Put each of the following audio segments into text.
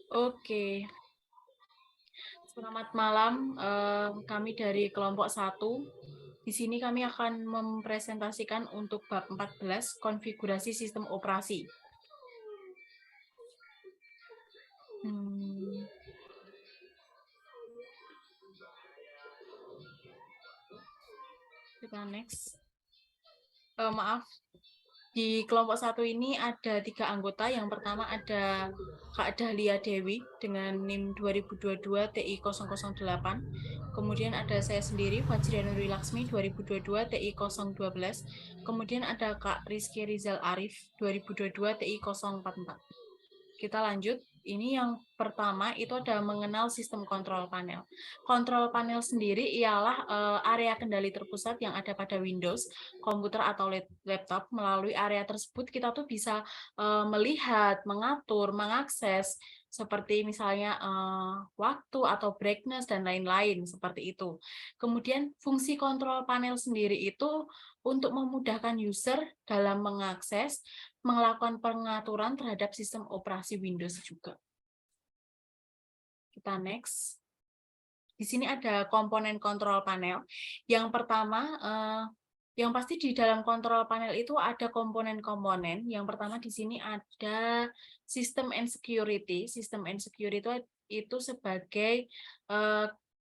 Oke, selamat malam. Kami dari kelompok 1. Di sini kami akan mempresentasikan untuk bab 14, konfigurasi sistem operasi. Kita next. Maaf, di kelompok 1 ini ada 3 anggota. Yang pertama ada Kak Dahlia Dewi dengan NIM 2022 TI 008. Kemudian ada saya sendiri, Fajrianuri Laksmi 2022 TI 012. Kemudian ada Kak Rizky Rizal Arif 2022 TI 044. Kita lanjut. Ini yang pertama itu ada mengenal sistem kontrol panel. Kontrol panel sendiri ialah area kendali terpusat yang ada pada Windows, komputer atau laptop. Melalui area tersebut kita tuh bisa melihat, mengatur, mengakses seperti misalnya waktu atau brightness dan lain-lain seperti itu. Kemudian fungsi kontrol panel sendiri itu untuk memudahkan user dalam mengakses, melakukan pengaturan terhadap sistem operasi Windows juga. Kita next. Di sini ada komponen kontrol panel. Yang pertama, yang pasti di dalam kontrol panel itu ada komponen-komponen. Yang pertama di sini ada System and Security. System and Security itu sebagai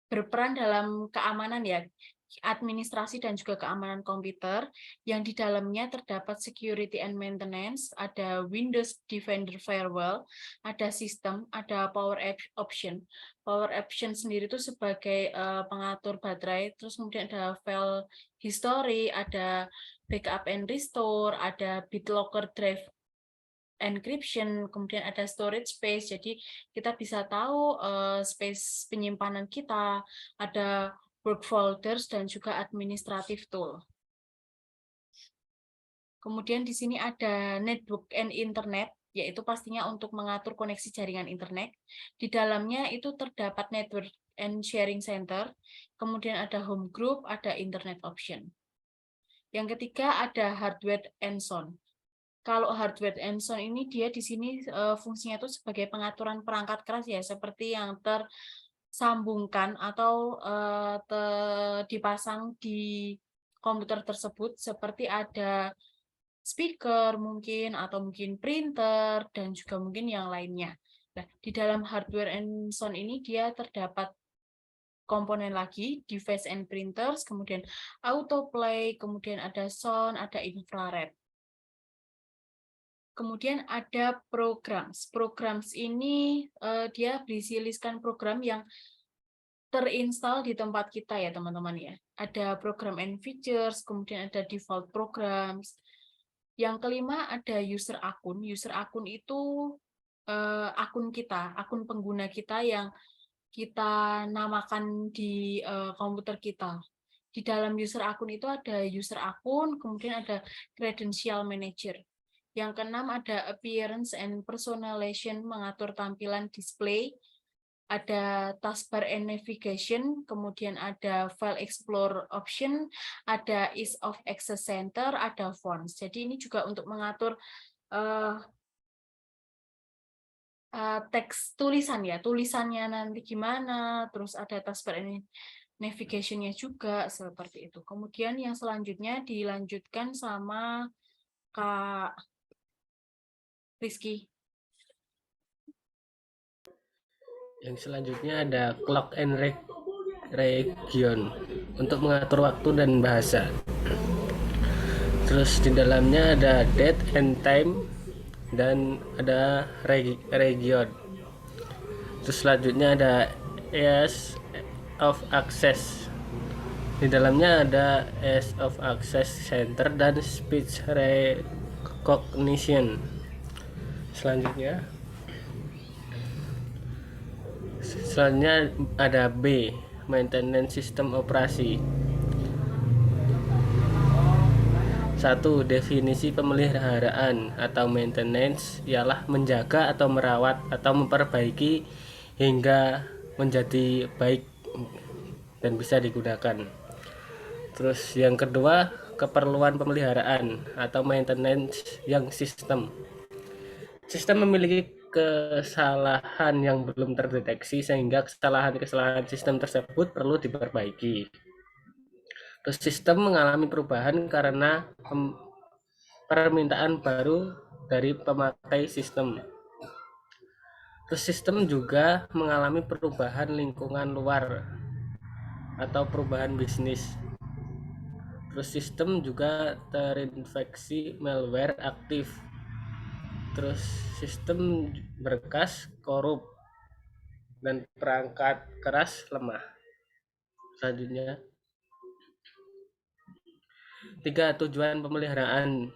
berperan dalam keamanan ya, administrasi dan juga keamanan komputer, yang di dalamnya terdapat security and maintenance, ada Windows Defender Firewall, ada sistem, ada power option. Power option sendiri itu sebagai pengatur baterai, terus kemudian ada file history, ada backup and restore, ada BitLocker drive encryption, kemudian ada storage space, jadi kita bisa tahu space penyimpanan kita, ada work folders, dan juga administrative tool. Kemudian di sini ada network and internet, yaitu pastinya untuk mengatur koneksi jaringan internet. Di dalamnya itu terdapat network and sharing center, kemudian ada home group, ada internet option. Yang ketiga ada hardware and sound. Kalau hardware and sound ini dia di sini fungsinya itu sebagai pengaturan perangkat keras ya, seperti yang tersambungkan atau dipasang di komputer tersebut, seperti ada speaker mungkin, atau mungkin printer, dan juga mungkin yang lainnya. Nah, di dalam hardware and sound ini dia terdapat komponen lagi, device and printers, kemudian autoplay, kemudian ada sound, ada infrared. Kemudian ada programs. Programs ini dia berisi listkan program yang terinstall di tempat kita ya teman-teman ya. Ada program and features, kemudian ada default programs. Yang kelima ada user akun. User akun itu akun kita, akun pengguna kita yang kita namakan di komputer kita. Di dalam user akun itu ada user akun, kemudian ada credential manager. Yang keenam ada appearance and personalization, mengatur tampilan display. Ada taskbar and navigation, kemudian ada file explore option, ada ease of access center, ada fonts. Jadi ini juga untuk mengatur teks tulisan ya, tulisannya nanti gimana, terus ada taskbar and navigation-nya juga seperti itu. Kemudian yang selanjutnya dilanjutkan sama Kak Rizky. Yang selanjutnya ada clock and region untuk mengatur waktu dan bahasa. Terus di dalamnya ada date and time dan ada region. Terus selanjutnya ada ease of access. Di dalamnya ada ease of access center dan speech recognition. Selanjutnya ada B, maintenance sistem operasi. 1. Definisi pemeliharaan atau maintenance ialah menjaga atau merawat atau memperbaiki hingga menjadi baik dan bisa digunakan. Terus yang kedua, keperluan pemeliharaan atau maintenance yang sistem. Sistem memiliki kesalahan yang belum terdeteksi sehingga kesalahan-kesalahan sistem tersebut perlu diperbaiki. Terus sistem mengalami perubahan karena permintaan baru dari pemakai sistem. Terus sistem juga mengalami perubahan lingkungan luar atau perubahan bisnis. Terus sistem juga terinfeksi malware aktif. Terus sistem berkas korup dan perangkat keras lemah. Selanjutnya, 3 tujuan pemeliharaan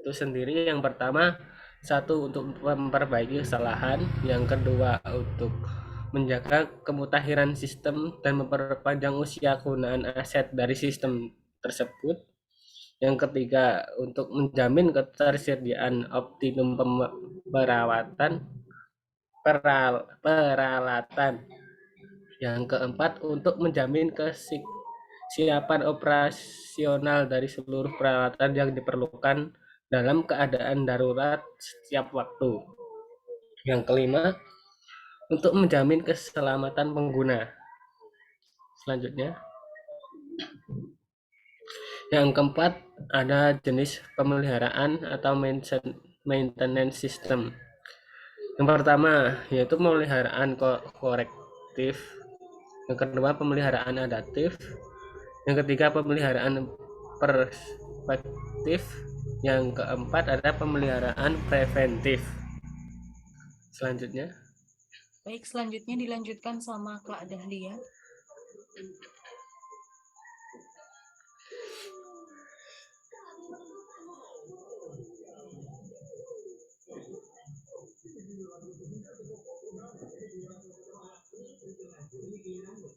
itu sendiri. Yang pertama, 1 untuk memperbaiki kesalahan, yang kedua untuk menjaga kemutakhiran sistem dan memperpanjang usia kegunaan aset dari sistem tersebut. Yang ketiga, untuk menjamin ketersediaan optimum peralatan. Yang keempat, untuk menjamin kesiapan operasional dari seluruh peralatan yang diperlukan dalam keadaan darurat setiap waktu. Yang kelima, untuk menjamin keselamatan pengguna. Selanjutnya, yang keempat, ada jenis pemeliharaan atau maintenance system. Yang pertama yaitu pemeliharaan korektif, yang kedua pemeliharaan adaptif, yang ketiga pemeliharaan perspektif, yang keempat ada pemeliharaan preventif. Selanjutnya, Baik, selanjutnya dilanjutkan sama Kak Dahlia.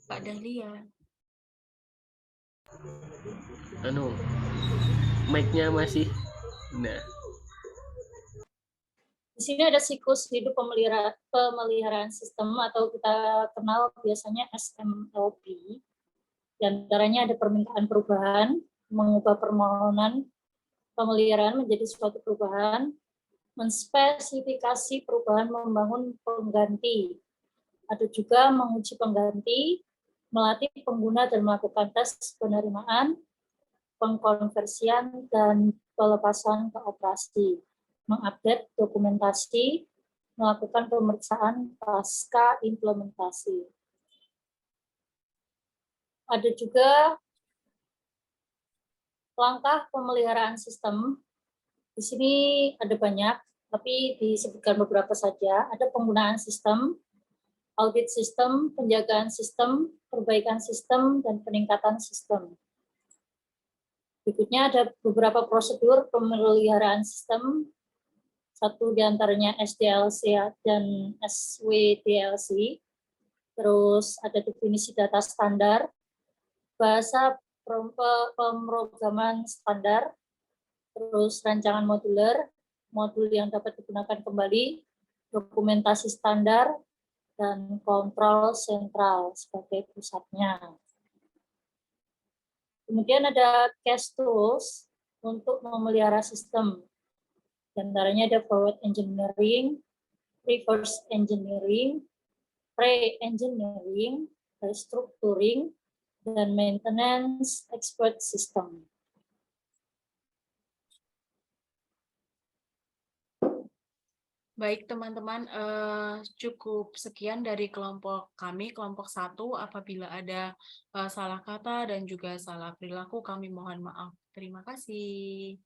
Kak Dahlia. mic-nya masih. Nah, di sini ada siklus hidup pemeliharaan sistem atau kita kenal biasanya SMLP. Di antaranya ada permintaan perubahan, mengubah permohonan pemeliharaan menjadi suatu perubahan, menspesifikasi perubahan, membangun pengganti. Ada juga menguji pengganti, melatih pengguna dan melakukan tes penerimaan, pengkonversian, dan pelepasan ke operasi, mengupdate dokumentasi, melakukan pemeriksaan pasca implementasi. Ada juga langkah pemeliharaan sistem. Di sini ada banyak, tapi disebutkan beberapa saja. Ada penggunaan sistem, audit sistem, penjagaan sistem, perbaikan sistem, dan peningkatan sistem. Berikutnya ada beberapa prosedur pemeliharaan sistem. Satu diantaranya SDLC dan SWDLC. Terus ada definisi data standar, bahasa pemrograman standar, terus rancangan moduler, modul yang dapat digunakan kembali, dokumentasi standar, dan kontrol sentral sebagai pusatnya. Kemudian ada case tools untuk memelihara sistem. Di antaranya ada forward engineering, reverse engineering, pre-engineering, restructuring, dan maintenance expert system. Baik teman-teman, cukup sekian dari kelompok kami, kelompok 1. Apabila ada salah kata dan juga salah perilaku, kami mohon maaf. Terima kasih.